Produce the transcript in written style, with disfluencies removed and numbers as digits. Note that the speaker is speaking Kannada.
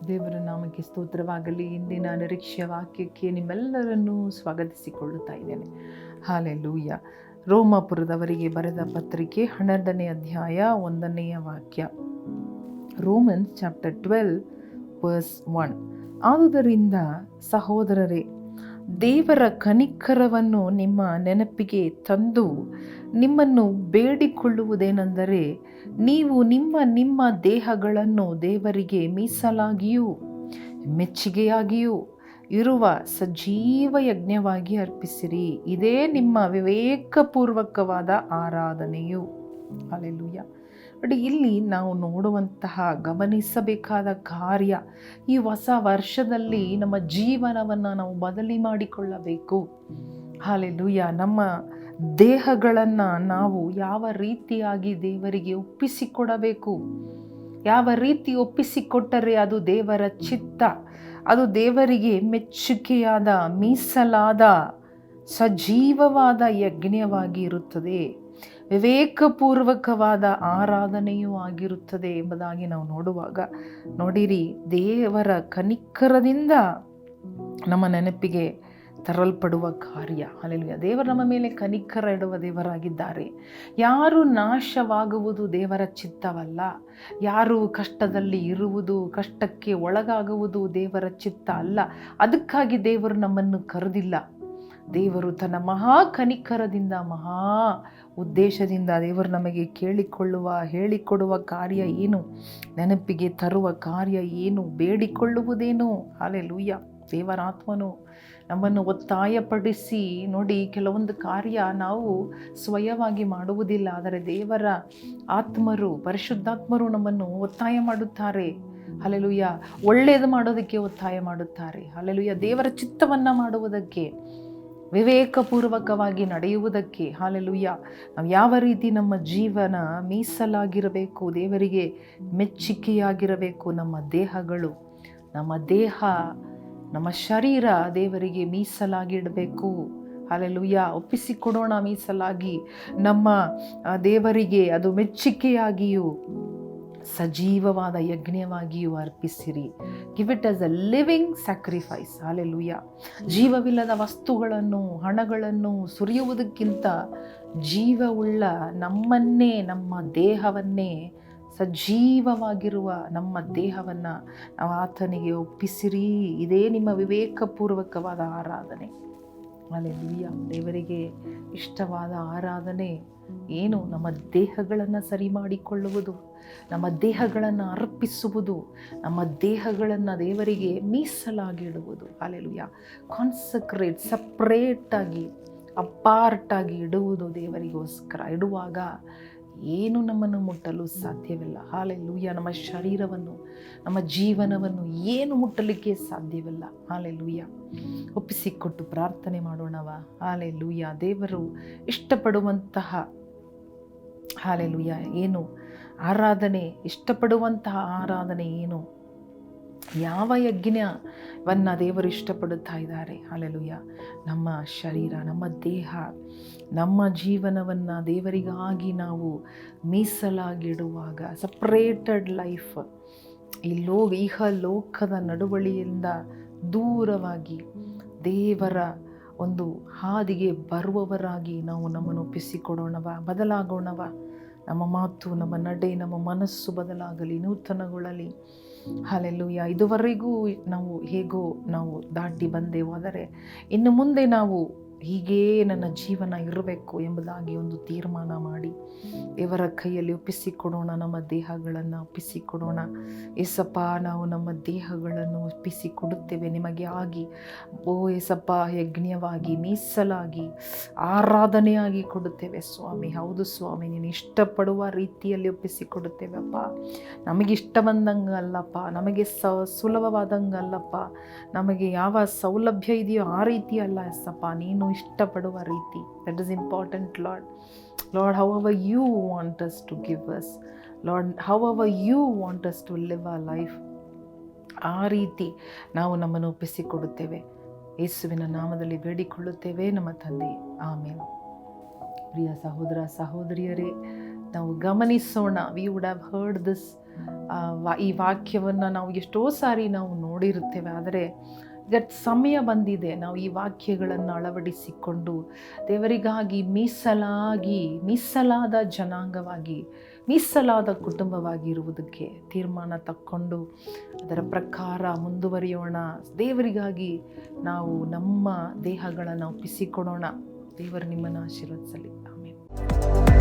ದೇವರ ನಾಮಕ್ಕೆ ಸ್ತೋತ್ರವಾಗಲಿ. ಇಂದಿನ ನಿರೀಕ್ಷೆಯ ವಾಕ್ಯಕ್ಕೆ ನಿಮ್ಮೆಲ್ಲರನ್ನೂ ಸ್ವಾಗತಿಸಿಕೊಳ್ಳುತ್ತಾ ಇದ್ದೇನೆ. ಹಾಲೆಲೂಯ. ರೋಮಾಪುರದವರಿಗೆ ಬರೆದ ಪತ್ರಿಕೆ 12ನೇ ಅಧ್ಯಾಯ 1ನೇ ವಾಕ್ಯ. Romans chapter 12 verse 1. ಆದುದರಿಂದ ಸಹೋದರರೇ, ದೇವರ ಕನಿಕರವನ್ನು ನಿಮ್ಮ ನೆನಪಿಗೆ ತಂದು ನಿಮ್ಮನ್ನು ಬೇಡಿಕೊಳ್ಳುವುದೇನೆಂದರೆ, ನೀವು ನಿಮ್ಮ ನಿಮ್ಮ ದೇಹಗಳನ್ನು ದೇವರಿಗೆ ಮೀಸಲಾಗಿಯೂ ಮೆಚ್ಚುಗೆಯಾಗಿಯೂ ಇರುವ ಸಜೀವ ಯಜ್ಞವಾಗಿ ಅರ್ಪಿಸಿರಿ. ಇದೇ ನಿಮ್ಮ ವಿವೇಕಪೂರ್ವಕವಾದ ಆರಾಧನೆಯು. ಹಲ್ಲೆಲೂಯಾ. ನೋಡಿ, ಇಲ್ಲಿ ನಾವು ನೋಡುವಂತಹ ಗಮನಿಸಬೇಕಾದ ಕಾರ್ಯ, ಈ ಹೊಸ ವರ್ಷದಲ್ಲಿ ನಮ್ಮ ಜೀವನವನ್ನು ನಾವು ಬದಲಿ ಮಾಡಿಕೊಳ್ಳಬೇಕು. ಹಲ್ಲೆಲೂಯಾ. ನಮ್ಮ ದೇಹಗಳನ್ನು ನಾವು ಯಾವ ರೀತಿಯಾಗಿ ದೇವರಿಗೆ ಒಪ್ಪಿಸಿಕೊಡಬೇಕು, ಯಾವ ರೀತಿ ಒಪ್ಪಿಸಿಕೊಟ್ಟರೆ ಅದು ದೇವರ ಚಿತ್ತ, ಅದು ದೇವರಿಗೆ ಮೆಚ್ಚುಗೆಯಾದ ಮೀಸಲಾದ ಸಜೀವವಾದ ಯಜ್ಞವಾಗಿ ಇರುತ್ತದೆ, ವಿವೇಕಪೂರ್ವಕವಾದ ಆರಾಧನೆಯೂ ಆಗಿರುತ್ತದೆ ಎಂಬುದಾಗಿ ನಾವು ನೋಡುವಾಗ, ನೋಡಿರಿ, ದೇವರ ಕನಿಕರದಿಂದ ನಮ್ಮ ನೆನಪಿಗೆ ತರಲ್ಪಡುವ ಕಾರ್ಯ. ಹಲ್ಲೆಲೂಯಾ. ದೇವರು ನಮ್ಮ ಮೇಲೆ ಕನಿಕರ ಇಡುವ ದೇವರಾಗಿದ್ದಾರೆ. ಯಾರು ನಾಶವಾಗುವುದು ದೇವರ ಚಿತ್ತವಲ್ಲ. ಯಾರು ಕಷ್ಟದಲ್ಲಿ ಇರುವುದು, ಕಷ್ಟಕ್ಕೆ ಒಳಗಾಗುವುದು ದೇವರ ಚಿತ್ತ ಅಲ್ಲ. ಅದಕ್ಕಾಗಿ ದೇವರು ನಮ್ಮನ್ನು ಕರೆದಿಲ್ಲ. ದೇವರು ತನ್ನ ಮಹಾ ಕನಿಕರದಿಂದ, ಮಹಾ ಉದ್ದೇಶದಿಂದ ದೇವರು ನಮಗೆ ಹೇಳಿಕೊಡುವ ಕಾರ್ಯ ಏನು, ನೆನಪಿಗೆ ತರುವ ಕಾರ್ಯ ಏನು, ಬೇಡಿಕೊಳ್ಳುವುದೇನು. ಹಲ್ಲೆಲೂಯಾ. ದೇವರಾತ್ಮನು ನಮ್ಮನ್ನು ಒತ್ತಾಯಪಡಿಸಿ, ನೋಡಿ, ಕೆಲವೊಂದು ಕಾರ್ಯ ನಾವು ಸ್ವಯವಾಗಿ ಮಾಡುವುದಿಲ್ಲ, ಆದರೆ ದೇವರ ಆತ್ಮರು, ಪರಿಶುದ್ಧಾತ್ಮರು ನಮ್ಮನ್ನು ಒತ್ತಾಯ ಮಾಡುತ್ತಾರೆ. ಹಲ್ಲೆಲೂಯಾ. ಒಳ್ಳೆಯದು ಮಾಡೋದಕ್ಕೆ ಒತ್ತಾಯ ಮಾಡುತ್ತಾರೆ. ಹಲ್ಲೆಲೂಯಾ. ದೇವರ ಚಿತ್ತವನ್ನು ಮಾಡುವುದಕ್ಕೆ, ವಿವೇಕಪೂರ್ವಕವಾಗಿ ನಡೆಯುವುದಕ್ಕೆ. ಹಲ್ಲೆಲೂಯಾ. ನಾವು ಯಾವ ರೀತಿ ನಮ್ಮ ಜೀವನ ಮೀಸಲಾಗಿರಬೇಕು, ದೇವರಿಗೆ ಮೆಚ್ಚುಗೆಯಾಗಿರಬೇಕು. ನಮ್ಮ ದೇಹಗಳು, ನಮ್ಮ ದೇಹ, ನಮ್ಮ ಶರೀರ ದೇವರಿಗೆ ಮೀಸಲಾಗಿ ಇಡಬೇಕು. ಹಲ್ಲೆಲೂಯಾ. ಒಪ್ಪಿಸಿಕೊಡೋಣ ಮೀಸಲಾಗಿ ನಮ್ಮ ದೇವರಿಗೆ, ಅದು ಮೆಚ್ಚುಗೆಯಾಗಿಯೂ ಸಜೀವವಾದ ಯಜ್ಞವಾಗಿಯೂ ಅರ್ಪಿಸಿರಿ. Give it as a living sacrifice. Hallelujah. ಜೀವವಿಲ್ಲದ ವಸ್ತುಗಳನ್ನು, ಹಣಗಳನ್ನು ಸುರಿಯುವುದಕ್ಕಿಂತ ಜೀವವುಳ್ಳ ನಮ್ಮನ್ನೇ, ನಮ್ಮ ದೇಹವನ್ನೇ, ಸಜೀವವಾಗಿರುವ ನಮ್ಮ ದೇಹವನ್ನು ನಾವು ಆತನಿಗೆ ಒಪ್ಪಿಸಿರಿ. ಇದೇ ನಿಮ್ಮ ವಿವೇಕಪೂರ್ವಕವಾದ ಆರಾಧನೆ. ಹಲ್ಲೆಲೂಯಾ. ದೇವರಿಗೆ ಇಷ್ಟವಾದ ಆರಾಧನೆ ಏನು? ನಮ್ಮ ದೇಹಗಳನ್ನು ಸರಿ ಮಾಡಿಕೊಳ್ಳುವುದು, ನಮ್ಮ ದೇಹಗಳನ್ನು ಅರ್ಪಿಸುವುದು, ನಮ್ಮ ದೇಹಗಳನ್ನು ದೇವರಿಗೆ ಮೀಸಲಾಗಿಡುವುದು. ಹಲ್ಲೆಲೂಯಾ. ಕಾನ್ಸಕ್ರೇಟ್, ಸಪ್ರೇಟಾಗಿ, ಅಪಾರ್ಟಾಗಿ ಇಡುವುದು ದೇವರಿಗೋಸ್ಕರ. ಇಡುವಾಗ ಏನು ನಮ್ಮನ್ನು ಮುಟ್ಟಲು ಸಾಧ್ಯವಿಲ್ಲ. ಹಲ್ಲೆಲೂಯಾ. ನಮ್ಮ ಶರೀರವನ್ನು, ನಮ್ಮ ಜೀವನವನ್ನು ಏನು ಮುಟ್ಟಲಿಕ್ಕೆ ಸಾಧ್ಯವಿಲ್ಲ. ಹಲ್ಲೆಲೂಯಾ. ಒಪ್ಪಿಸಿಕೊಟ್ಟು ಪ್ರಾರ್ಥನೆ ಮಾಡೋಣವ. ಹಲ್ಲೆಲೂಯಾ. ದೇವರು ಇಷ್ಟಪಡುವಂತಹ, ಹಲ್ಲೆಲೂಯಾ, ಏನು ಆರಾಧನೆ, ಇಷ್ಟಪಡುವಂತಹ ಆರಾಧನೆ ಏನು, ಯಾವ ಯಜ್ಞವನ್ನು ದೇವರು ಇಷ್ಟಪಡುತ್ತಾ ಇದ್ದಾರೆ. ಹಲ್ಲೆಲೂಯಾ. ನಮ್ಮ ಶರೀರ, ನಮ್ಮ ದೇಹ, ನಮ್ಮ ಜೀವನವನ್ನು ದೇವರಿಗಾಗಿ ನಾವು ಮೀಸಲಾಗಿಡುವಾಗ, ಸಪ್ರೇಟೆಡ್ ಲೈಫ್, ಇಹ ಲೋಕದ ನಡುವಳಿಯಿಂದ ದೂರವಾಗಿ ದೇವರ ಒಂದು ಹಾದಿಗೆ ಬರುವವರಾಗಿ ನಾವು ನಮ್ಮನ್ನು ಒಪ್ಪಿಸಿಕೊಡೋಣವ, ಬದಲಾಗೋಣವ. ನಮ್ಮ ಮಾತು, ನಮ್ಮ ನಡೆ, ನಮ್ಮ ಮನಸ್ಸು ಬದಲಾಗಲಿ, ನೂತನಗೊಳ್ಳಲಿ. ಹಲ್ಲೆಲೂಯಾ. ಇದುವರೆಗೂ ನಾವು ಹೇಗೋ ನಾವು ದಾಟಿ ಬಂದೆವು, ಆದರೆ ಇನ್ನು ಮುಂದೆ ನಾವು ಹೀಗೇ ನನ್ನ ಜೀವನ ಇರಬೇಕು ಎಂಬುದಾಗಿ ಒಂದು ತೀರ್ಮಾನ ಮಾಡಿ ದೇವರ ಕೈಯಲ್ಲಿ ಒಪ್ಪಿಸಿಕೊಡೋಣ. ನಮ್ಮ ದೇಹಗಳನ್ನು ಒಪ್ಪಿಸಿಕೊಡೋಣ. ಏಸಪ್ಪ, ನಾವು ನಮ್ಮ ದೇಹಗಳನ್ನು ಒಪ್ಪಿಸಿಕೊಡುತ್ತೇವೆ ನಿಮಗೆ ಆಗಿ. ಓ ಏಸಪ್ಪ, ಯಜ್ಞವಾಗಿ, ಮೀಸಲಾಗಿ, ಆರಾಧನೆಯಾಗಿ ಕೊಡುತ್ತೇವೆ ಸ್ವಾಮಿ. ಹೌದು ಸ್ವಾಮಿ, ನೀನು ಇಷ್ಟಪಡುವ ರೀತಿಯಲ್ಲಿ ಒಪ್ಪಿಸಿಕೊಡುತ್ತೇವೆ ಅಪ್ಪ. ನಮಗಿಷ್ಟ ಬಂದಂಗೆ ಅಲ್ಲಪ್ಪ, ನಮಗೆ ಸುಲಭವಾದಂಗೆ ಅಲ್ಲಪ್ಪ, ನಮಗೆ ಯಾವ ಸೌಲಭ್ಯ ಇದೆಯೋ ಆ ರೀತಿ ಅಲ್ಲ ಎಸಪ್ಪ, ನೀನು ಇಷ್ಟಪಡುವ ರೀತಿ. That is important lord. Lord, however you want us to give us, Lord, however you want us to live our life, ಆ ರೀತಿ ನಾವು ನಮ್ಮನ್ನು ಒಪ್ಪಿಸಿಕೊಡುತ್ತೇವೆ. ಯೇಸುವಿನ ನಾಮದಲ್ಲಿ ಬೇಡಿಕೊಳ್ಳುತ್ತೇವೆ ನಮ್ಮ ತಂದೆ, ಆಮೇನ್. ಪ್ರಿಯ ಸಹೋದರ ಸಹೋದರಿಯರೇ, ನಾವು ಗಮನಿಸೋಣ. We would have heard this ಈ ವಾಕ್ಯವನ್ನು ನಾವು ಎಷ್ಟೋ ಸಾರಿ ನಾವು ನೋಡಿರುತ್ತೇವೆ. ಆದರೆ ಈಗ ಸಮಯ ಬಂದಿದೆ ನಾವು ಈ ವಾಕ್ಯಗಳನ್ನು ಅಳವಡಿಸಿಕೊಂಡು ದೇವರಿಗಾಗಿ ಮೀಸಲಾದ ಜನಾಂಗವಾಗಿ, ಮೀಸಲಾದ ಕುಟುಂಬವಾಗಿ ಇರುವುದಕ್ಕೆ ತೀರ್ಮಾನ ತಕ್ಕೊಂಡು ಅದರ ಪ್ರಕಾರ ಮುಂದುವರಿಯೋಣ. ದೇವರಿಗಾಗಿ ನಾವು ನಮ್ಮ ದೇಹಗಳನ್ನು ಒಪ್ಪಿಸಿಕೊಡೋಣ. ದೇವರು ನಿಮ್ಮನ್ನು ಆಶೀರ್ವದಿಸಲಿ. ಆಮೆನ್.